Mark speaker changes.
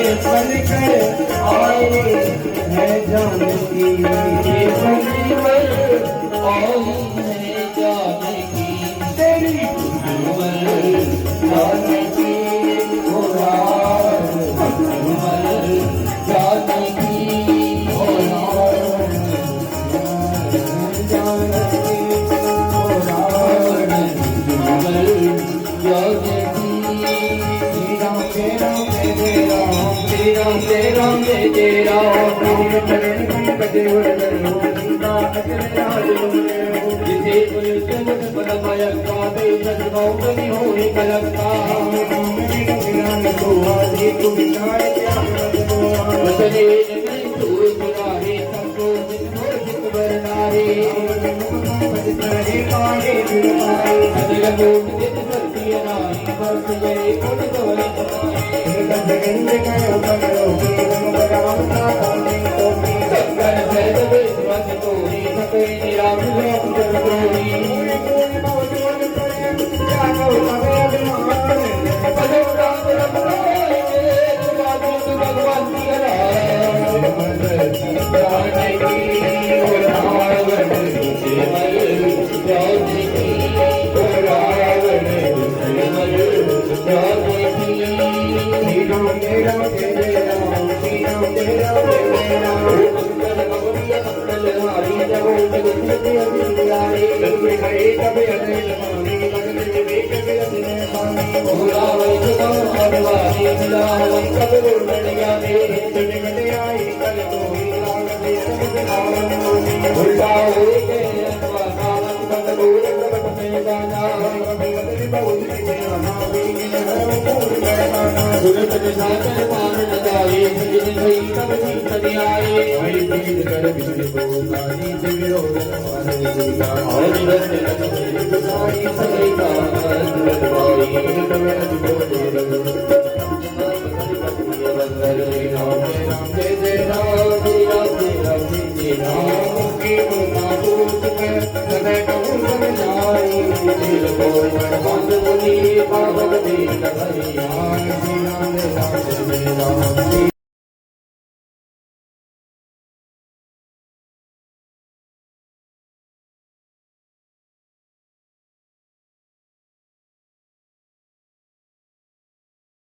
Speaker 1: बनकर आए है जानकी बनकर आई है जानकी तेरी जानकी हो जानकी हो राम जय राम चरण पंकज जिसे परमाया कादे सदगौतमी होए कलका बदले जगने तोय पुरारे सबको जित बरनारे सदगो जित भक्ति नारी बस जय कुल तोरे गंज करो करो शंकर भैर विश्वास तोरी सते राम राम